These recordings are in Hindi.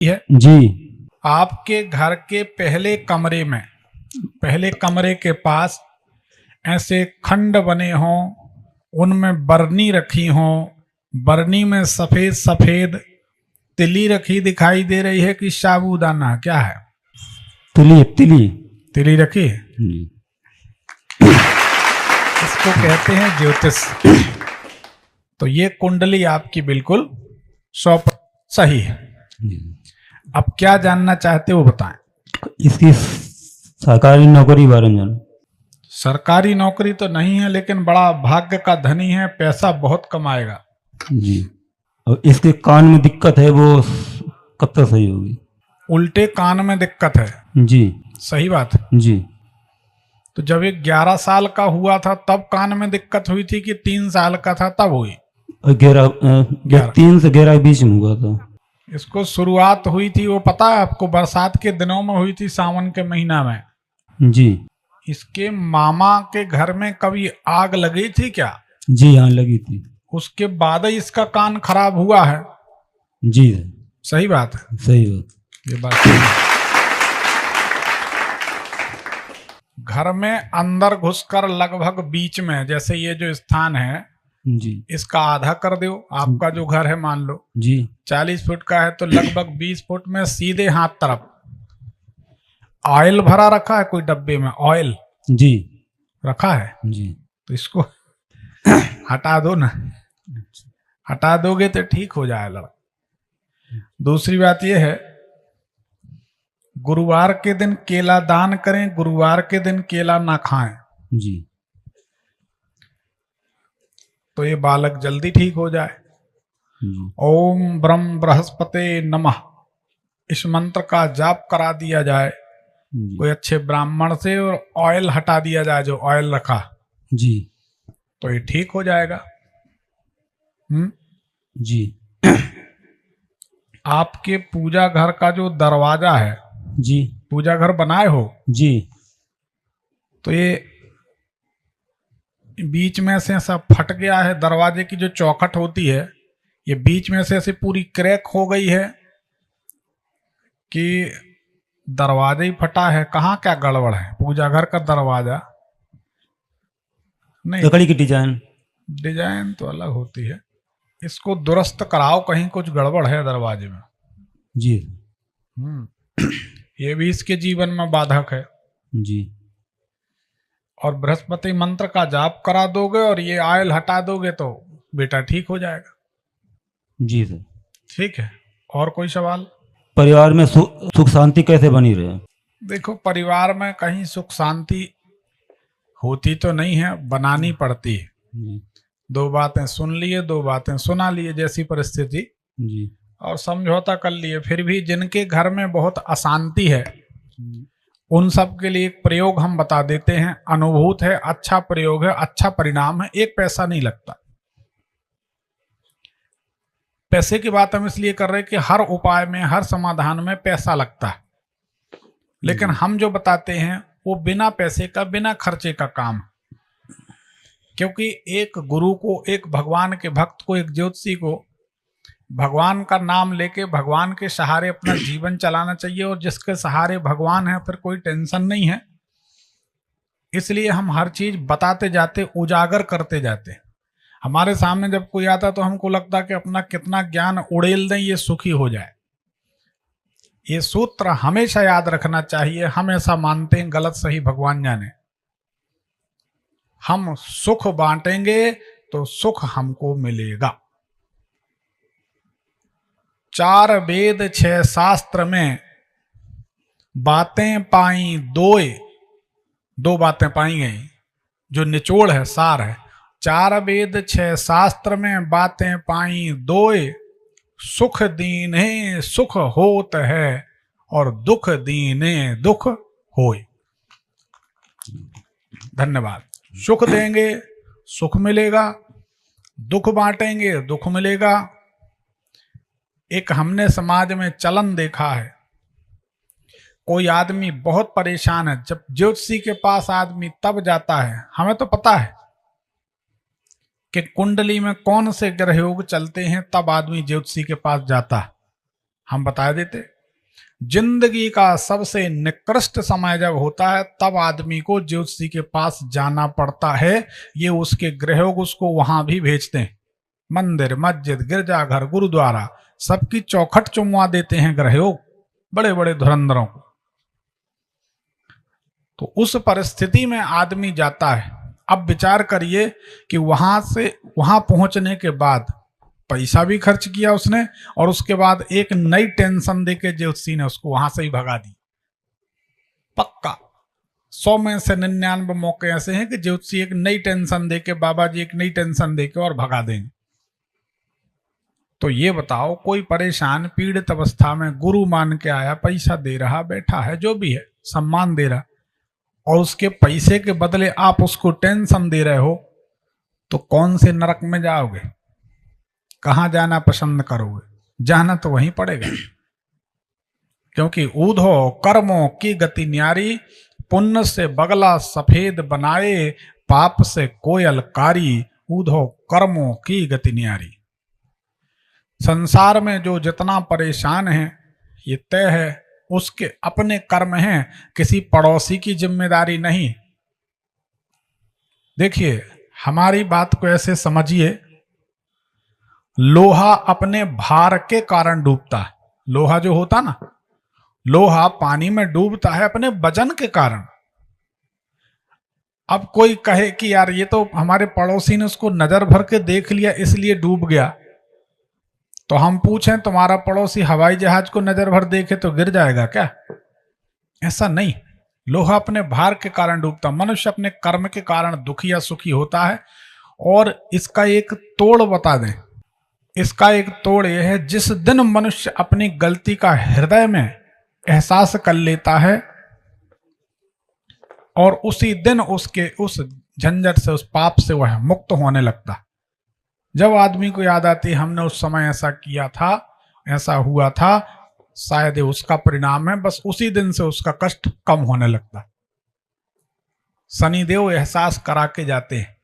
है जी। आपके घर के पहले कमरे के पास ऐसे खंड बने हों, उनमें बरनी रखी हो, बरनी में सफेद सफेद तिली रखी दिखाई दे रही है कि साबूदाना, क्या है? तिली रखी है। इसको कहते हैं ज्योतिष। तो ये कुंडली आपकी बिल्कुल 100% सही है। अब क्या जानना चाहते हो बताएं। इसकी सरकारी नौकरी बारे में जानो। सरकारी नौकरी तो नहीं है, लेकिन बड़ा भाग्य का धनी है, पैसा बहुत कमाएगा जी। और इसके कान में दिक्कत है, वो कब तक सही होगी? उल्टे कान में दिक्कत है। जी। सही बात है जी। तो जब ये 11 साल का हुआ था तब कान में दिक्कत हुई थी कि 3 साल का था तब हुई? 3 से 11 के बीच में हुआ था। इसको शुरुआत हुई थी, वो पता है आपको, बरसात के दिनों में हुई थी, सावन के महीना में। जी। इसके मामा के घर में कभी आग लगी थी क्या? जी हाँ, लगी थी। उसके बाद ही इसका कान खराब हुआ है। जी। सही बात है। सही बात। ये बात सही है। घर में अंदर घुसकर लगभग बीच में, जैसे ये जो स्थान है जी, इसका आधा कर दो। आपका जो घर है मान लो जी 40 फुट का है, तो लगभग 20 फुट में सीधे हाथ तरफ ऑयल भरा रखा है कोई डब्बे में? ऑयल जी रखा है जी। तो इसको हटा दो ना, हटा दोगे तो ठीक हो जाएगा। दूसरी बात यह है, गुरुवार के दिन केला दान करें, गुरुवार के दिन केला ना खाएं। जी। तो ये बालक जल्दी ठीक हो जाए। ओम ब्रह्म बृहस्पते नमः, इस मंत्र का जाप करा दिया जाए कोई अच्छे ब्राह्मण से, और ऑयल हटा दिया जाए जो ऑयल रखा जी, तो ये ठीक हो जाएगा। जी। आपके पूजा घर का जो दरवाजा है, जी, पूजा घर बनाए हो जी, तो ये बीच में से ऐसा फट गया है, दरवाजे की जो चौखट होती है ये बीच में से ऐसे पूरी क्रैक हो गई है कि दरवाजा ही फटा है? कहाँ क्या गड़बड़ है? पूजा घर का दरवाजा नहीं, लकड़ी की डिजाइन तो अलग होती है, इसको दुरुस्त कराओ, कहीं कुछ गड़बड़ है दरवाजे में। जी। ये भी इसके जीवन में बाधक है। जी। और बृहस्पति मंत्र का जाप करा दोगे और ये ऑयल हटा दोगे तो बेटा ठीक हो जाएगा। जी सर। ठीक है, और कोई सवाल? परिवार में सुख शांति कैसे बनी रहे? देखो, परिवार में कहीं सुख शांति होती तो नहीं है, बनानी पड़ती है। 2 बातें सुन लिए, 2 बातें सुना लिए, जैसी परिस्थिति जी, और समझौता कर लिए। फिर भी जिनके घर में बहुत अशांति है उन सब के लिए एक प्रयोग हम बता देते हैं, अनुभूत है, अच्छा प्रयोग है, अच्छा परिणाम है, 1 पैसा नहीं लगता। पैसे की बात हम इसलिए कर रहे हैं कि हर उपाय में, हर समाधान में पैसा लगता है, लेकिन हम जो बताते हैं वो बिना पैसे का, बिना खर्चे का काम है। क्योंकि एक गुरु को, एक भगवान के भक्त को, एक ज्योतिषी को भगवान का नाम लेके भगवान के सहारे अपना जीवन चलाना चाहिए, और जिसके सहारे भगवान है फिर कोई टेंशन नहीं है। इसलिए हम हर चीज बताते जाते, उजागर करते जाते। हमारे सामने जब कोई आता तो हमको लगता कि अपना कितना ज्ञान उड़ेल दें, ये सुखी हो जाए। ये सूत्र हमेशा याद रखना चाहिए। हम ऐसा मानते हैं, गलत सही भगवान जाने। हम सुख बांटेंगे तो सुख हमको मिलेगा। 4 वेद 6 शास्त्र में बातें पाई दो बातें पाई गई, जो निचोड़ है, सार है। 4 वेद 6 शास्त्र में बातें पाई दोए, सुख दीने सुख होत है और दुख दीने दुख होए। धन्यवाद। सुख देंगे सुख मिलेगा, दुख बांटेंगे दुख मिलेगा। एक हमने समाज में चलन देखा है, कोई आदमी बहुत परेशान है, जब ज्योतिषी के पास आदमी तब जाता है। हमें तो पता है कि कुंडली में कौन से ग्रह योग चलते हैं, तब आदमी ज्योतिषी के पास जाता है। हम बता देते। जिंदगी का सबसे निकृष्ट समय जब होता है तब आदमी को ज्योतिषी के पास जाना पड़ता है। ये उसके गृहयोग उसको वहां भी भेजते हैं। मंदिर, मस्जिद, गिरजाघर, गुरुद्वारा सबकी चौखट चुमवा देते हैं गृहयोग बड़े बड़े धुरंधरों को। तो उस परिस्थिति में आदमी जाता है। अब विचार करिए कि वहां पहुंचने के बाद पैसा भी खर्च किया उसने, और उसके बाद एक नई टेंशन देके ज्योतिषी ने उसको वहां से ही भगा दी। पक्का 100 में से 99 मौके ऐसे हैं कि ज्योतिषी एक नई टेंशन देके, बाबा जी एक नई टेंशन देके और भगा देंगे। तो ये बताओ, कोई परेशान पीड़ित अवस्था में गुरु मान के आया, पैसा दे रहा, बैठा है, जो भी है, सम्मान दे रहा, और उसके पैसे के बदले आप उसको टेंशन दे रहे हो, तो कौन से नरक में जाओगे? कहां जाना पसंद करोगे? जाना तो वहीं पड़ेगा। क्योंकि ऊधो कर्मों की गति न्यारी, पुण्य से बगला सफेद बनाए, पाप से कोयल कारी, ऊधो कर्मों की गति न्यारी। संसार में जो जितना परेशान है ये तय है, उसके अपने कर्म हैं, किसी पड़ोसी की जिम्मेदारी नहीं। देखिए, हमारी बात को ऐसे समझिए, लोहा अपने भार के कारण डूबता है। लोहा जो होता ना, लोहा पानी में डूबता है अपने वजन के कारण। अब कोई कहे कि यार ये तो हमारे पड़ोसी ने उसको नजर भर के देख लिया इसलिए डूब गया, तो हम पूछें तुम्हारा पड़ोसी हवाई जहाज को नजर भर देखे तो गिर जाएगा क्या? ऐसा नहीं। लोहा अपने भार के कारण डूबता। मनुष्य अपने कर्म के कारण दुखी या सुखी होता है। और इसका एक तोड़ बता दें, इसका एक तोड़ यह है, जिस दिन मनुष्य अपनी गलती का हृदय में एहसास कर लेता है और उसी दिन उसके उस झंझट से, उस पाप से वह मुक्त होने लगता। जब आदमी को याद आती हमने उस समय ऐसा किया था, ऐसा हुआ था, शायद ये उसका परिणाम है, बस उसी दिन से उसका कष्ट कम होने लगता। शनिदेव एहसास करा के जाते हैं।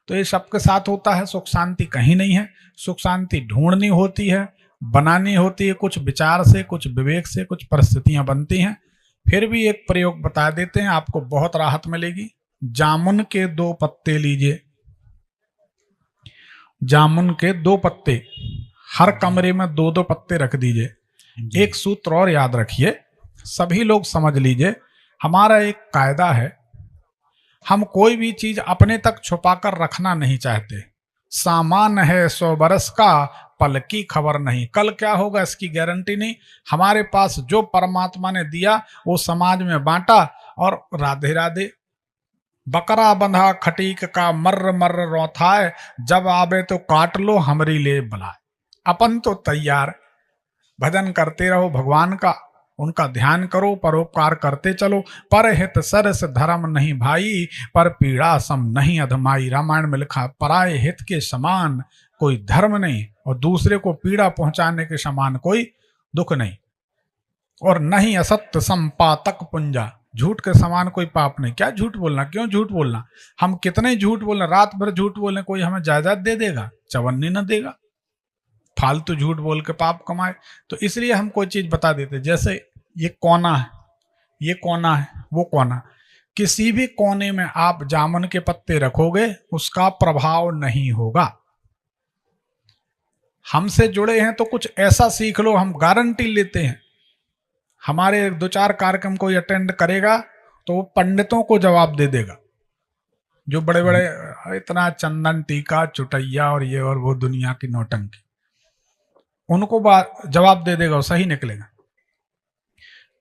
तो ये सबके साथ होता है। सुख शांति कहीं नहीं है। सुख शांति ढूंढनी होती है, बनानी होती है, कुछ विचार से, कुछ विवेक से, कुछ परिस्थितियां बनती हैं। फिर भी एक प्रयोग बता देते हैं, आपको बहुत राहत मिलेगी। जामुन के 2 पत्ते लीजिए, जामुन के 2 पत्ते, हर कमरे में 2-2 पत्ते रख दीजिए। एक सूत्र और याद रखिए, सभी लोग समझ लीजिए, हमारा एक कायदा है, हम कोई भी चीज अपने तक छुपाकर रखना नहीं चाहते। सामान है 100 बरस का, पल की खबर नहीं, कल क्या होगा इसकी गारंटी नहीं। हमारे पास जो परमात्मा ने दिया वो समाज में बांटा, और राधे राधे। बकरा बंधा खटीक का मर्र मर्र रौथाए, जब आवे तो काट लो हमरी ले बुलाए। अपन तो तैयार, भजन करते रहो भगवान का, उनका ध्यान करो, परोपकार करते चलो। पर हित सरस धर्म नहीं भाई, पर पीड़ा सम नहीं अधमाई। रामायण में लिखा, पराये हित के समान कोई धर्म नहीं, और दूसरे को पीड़ा पहुंचाने के समान कोई दुख नहीं। और नहीं असत्य संपातक पुंजा, झूठ के समान कोई पाप नहीं। क्या झूठ बोलना, क्यों झूठ बोलना? हम कितने झूठ बोलना, रात भर झूठ बोलने, कोई हमें जायदाद दे देगा? चवन्नी न देगा। फालतू झूठ बोल के पाप कमाए। तो इसलिए हम कोई चीज बता देते, जैसे ये कोना है, ये कोना है, वो कोना। किसी भी कोने में आप जामुन के पत्ते रखोगे, उसका प्रभाव नहीं होगा। हमसे जुड़े हैं तो कुछ ऐसा सीख लो, हम गारंटी लेते हैं। हमारे 2-4 कार्यक्रम कोई अटेंड करेगा तो वो पंडितों को जवाब दे देगा, जो बड़े बड़े इतना चंदन टीका चुटैया और ये और वो दुनिया की नौटंकी, उनको जवाब दे देगा, वो सही निकलेगा।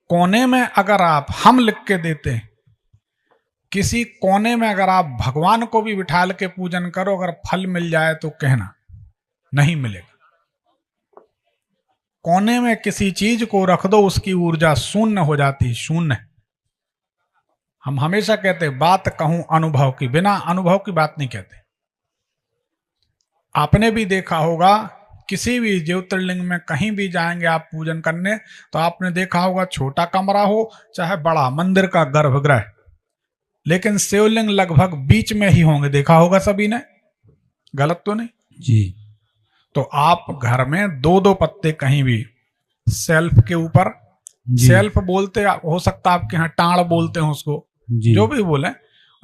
कोने में अगर आप, हम लिख के देते हैं, किसी कोने में अगर आप भगवान को भी बिठाल के पूजन करो, अगर फल मिल जाए तो कहना, नहीं मिलेगा। कोने में किसी चीज को रख दो, उसकी ऊर्जा शून्य हो जाती, शून्य। हम हमेशा कहते हैं, बात कहूं अनुभव की, बिना अनुभव की बात नहीं कहते। आपने भी देखा होगा, किसी भी ज्योतिर्लिंग में कहीं भी जाएंगे आप पूजन करने, तो आपने देखा होगा, छोटा कमरा हो चाहे बड़ा, मंदिर का गर्भगृह, लेकिन शिवलिंग लगभग बीच में ही होंगे। देखा होगा सभी ने, गलत तो नहीं जी। तो आप घर में 2-2 पत्ते कहीं भी, सेल्फ के ऊपर, जी सेल्फ बोलते हो सकता है आपके यहाँ टाड़ बोलते हैं उसको, जी जो भी बोले,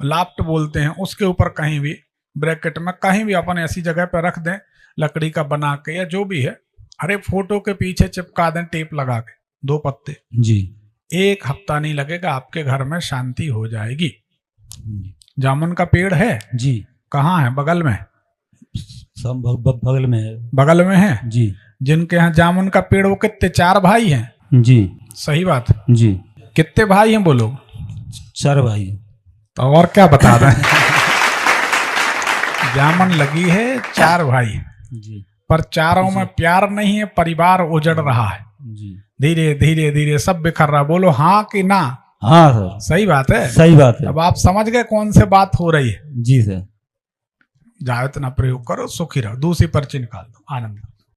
लाफ्ट बोलते हैं, उसके ऊपर कहीं भी ब्रैकेट में कहीं भी अपन ऐसी जगह पे रख दें लकड़ी का बना के या जो भी है, अरे फोटो के पीछे चिपका दें टेप लगा के 2 पत्ते, जी 1 हफ्ता नहीं लगेगा, आपके घर में शांति हो जाएगी। जामुन का पेड़ है? जी कहाँ है? बगल में? सब बगल में है। बगल में है। जी जिनके यहाँ जामुन का पेड़ वो कितने? 4 भाई हैं? जी सही बात। जी कितने भाई हैं बोलो? 4 भाई। तो और क्या बता दें। जामुन लगी है, 4 भाई, जी पर चारों में प्यार नहीं है, परिवार उजड़ रहा है, जी धीरे धीरे धीरे सब बिखर रहा। बोलो हाँ कि ना? हाँ सर, सही बात है। सही बात है। अब आप समझ गए कौन से बात हो रही है। जी सर। जाओ इतना प्रयोग करो, सुखी रहो। दूसरी पर्ची निकाल दो, आनंद।